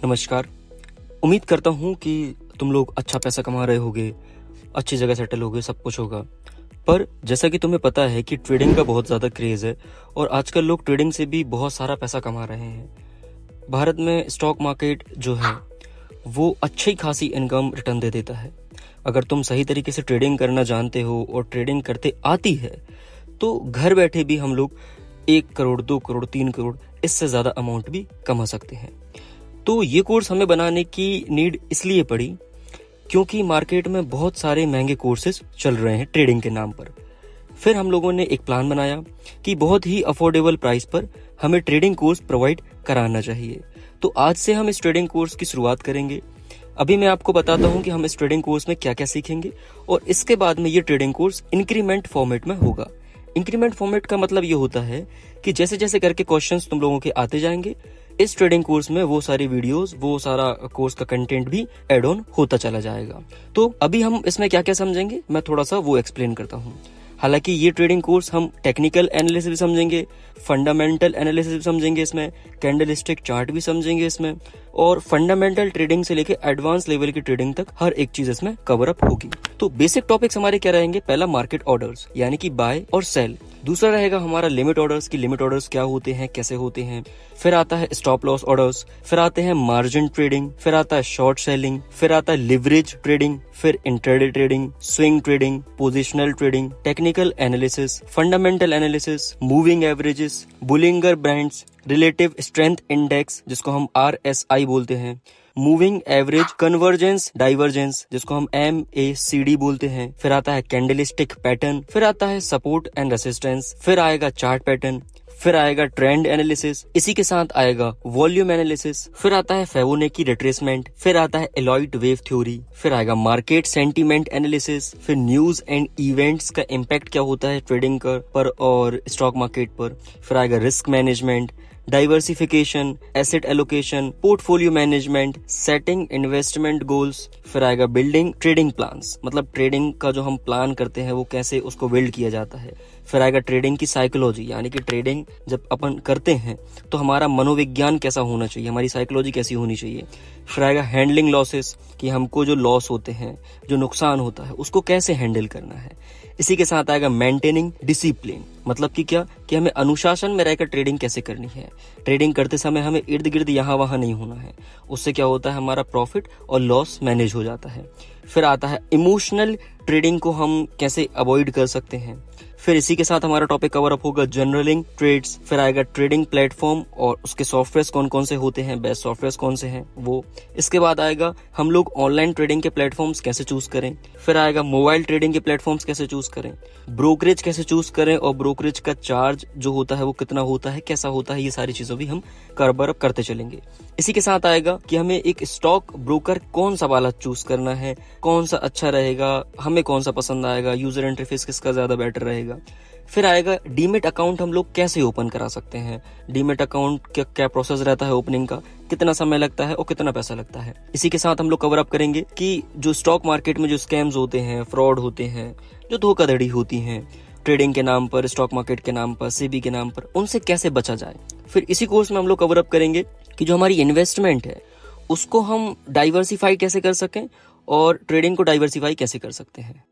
नमस्कार। उम्मीद करता हूँ कि तुम लोग अच्छा पैसा कमा रहे होगे, अच्छी जगह सेटल होगे, सब कुछ होगा। पर जैसा कि तुम्हें पता है कि ट्रेडिंग का बहुत ज़्यादा क्रेज़ है और आजकल लोग ट्रेडिंग से भी बहुत सारा पैसा कमा रहे हैं। भारत में स्टॉक मार्केट जो है वो अच्छी खासी इनकम रिटर्न दे देता है। अगर तुम सही तरीके से ट्रेडिंग करना जानते हो और ट्रेडिंग करते आती है तो घर बैठे भी हम लोग 1 करोड़, 2 करोड़, 3 करोड़ इससे ज़्यादा अमाउंट भी कमा सकते हैं। तो ये कोर्स हमें बनाने की नीड इसलिए पड़ी क्योंकि मार्केट में बहुत सारे महंगे कोर्सेज चल रहे हैं ट्रेडिंग के नाम पर। फिर हम लोगों ने एक प्लान बनाया कि बहुत ही अफोर्डेबल प्राइस पर हमें ट्रेडिंग कोर्स प्रोवाइड कराना चाहिए। तो आज से हम इस ट्रेडिंग कोर्स की शुरुआत करेंगे। अभी मैं आपको बताता हूँ कि हम इस ट्रेडिंग कोर्स में क्या क्या सीखेंगे और इसके बाद में ये ट्रेडिंग कोर्स इंक्रीमेंट फॉर्मेट में होगा। इंक्रीमेंट फॉर्मेट का मतलब ये होता है कि जैसे जैसे करके क्वेश्चंस तुम लोगों के आते जाएंगे, इस ट्रेडिंग कोर्स में वो सारी वीडियोस, वो सारा कोर्स का कंटेंट भी एड ऑन होता चला जाएगा। तो अभी हम इसमें क्या क्या समझेंगे मैं थोड़ा सा वो एक्सप्लेन करता हूँ। हालांकि ये ट्रेडिंग कोर्स हम टेक्निकल एनालिसिस भी समझेंगे, फंडामेंटल एनालिसिस भी समझेंगे, इसमें कैंडलस्टिक चार्ट भी समझेंगे इसमें, और फंडामेंटल ट्रेडिंग से लेके एडवांस लेवल की ट्रेडिंग तक हर एक चीज इसमें कवर अप होगी। तो बेसिक टॉपिक्स हमारे क्या रहेंगे? पहला मार्केट ऑर्डर्स यानी कि बाय और सेल। दूसरा रहेगा हमारा लिमिट ऑर्डर्स की लिमिट ऑर्डर्स क्या होते हैं, कैसे होते हैं। फिर आता है स्टॉप लॉस ऑर्डर्स, फिर आते हैं मार्जिन ट्रेडिंग, फिर आता है शॉर्ट सेलिंग, फिर आता है लिवरेज ट्रेडिंग, फिर intraday trading, swing trading, positional trading, technical analysis, fundamental analysis, moving averages, Bollinger bands, relative strength index जिसको हम RSI बोलते हैं, मूविंग एवरेज, कन्वर्जेंस, डाइवर्जेंस जिसको हम MACD बोलते हैं। फिर आता है कैंडलस्टिक पैटर्न, फिर आता है सपोर्ट एंड रेसिस्टेंस, फिर आएगा चार्ट पैटर्न, फिर आएगा ट्रेंड एनालिसिस, इसी के साथ आएगा वॉल्यूम एनालिसिस, फिर आता है फिबोनाची रिट्रेसमेंट, फिर आता है एलॉइड वेव थ्योरी, फिर आएगा मार्केट सेंटीमेंट एनालिसिस, फिर न्यूज एंड इवेंट्स का इम्पैक्ट क्या होता है ट्रेडिंग पर और स्टॉक मार्केट पर, फिर आएगा risk management, diversification, asset allocation, portfolio management, setting investment goals, फिर आएगा बिल्डिंग ट्रेडिंग प्लान्स, मतलब ट्रेडिंग का जो हम प्लान करते हैं वो कैसे उसको बिल्ड किया जाता है। फिर आएगा ट्रेडिंग की साइकोलॉजी यानी कि ट्रेडिंग जब अपन करते हैं तो हमारा मनोविज्ञान कैसा होना चाहिए, हमारी साइकोलॉजी कैसी होनी चाहिए। फिर आएगा हैंडलिंग लॉसेस कि हमको जो लॉस होते हैं, जो नुकसान होता है उसको कैसे हैंडल करना है। इसी के साथ आएगा मेंटेनिंग डिसिप्लिन, मतलब कि क्या कि हमें अनुशासन में रहकर ट्रेडिंग कैसे करनी है। ट्रेडिंग करते समय हमें इर्द गिर्द यहाँ वहाँ नहीं होना है, उससे क्या होता है हमारा प्रॉफिट और लॉस मैनेज हो जाता है। फिर आता है इमोशनल ट्रेडिंग को हम कैसे अवॉइड कर सकते हैं। फिर इसी के साथ हमारा टॉपिक कवर अप होगा जनरलिंग ट्रेड्स, फिर आएगा ट्रेडिंग प्लेटफॉर्म और उसके सॉफ्टवेयर कौन कौन से होते हैं, बेस्ट सॉफ्टवेयर कौन से हैं वो। इसके बाद आएगा हम लोग ऑनलाइन ट्रेडिंग के प्लेटफॉर्म्स कैसे चूज करें। फिर आएगा मोबाइल ट्रेडिंग के प्लेटफॉर्म्स कैसे चूज करें, ब्रोकरेज कैसे चूज करें और ब्रोकरेज का चार्ज जो होता है वो कितना होता है, कैसा होता है, ये सारी चीजों भी हम कवर अप करते चलेंगे। इसी के साथ आएगा कि हमें एक स्टॉक ब्रोकर कौन सा वाला चूज करना है, कौन सा अच्छा रहेगा, हमें कौन सा पसंद आएगा, यूजर इंटरफेस किसका ज्यादा बेटर रहेगा। फिर आएगा डीमेट अकाउंट हम लोग कैसे ओपन करा सकते हैं, डीमेट अकाउंट क्या प्रोसेस रहता है ओपनिंग का, कितना समय लगता है और कितना पैसा लगता है। इसी के साथ हम लोग कवर अप करेंगे कि जो स्टॉक मार्केट में जो स्कैम्स होते हैं, फ्रॉड होते हैं, जो धोखाधड़ी होती है ट्रेडिंग के नाम पर, स्टॉक मार्केट के नाम पर, सेबी के नाम पर, उनसे कैसे बचा जाए। फिर इसी कोर्स में हम लोग कवर अप करेंगे कि जो हमारी इन्वेस्टमेंट है उसको हम डाइवर्सिफाई कैसे कर सकें और ट्रेडिंग को डाइवर्सिफाई कैसे कर सकते हैं।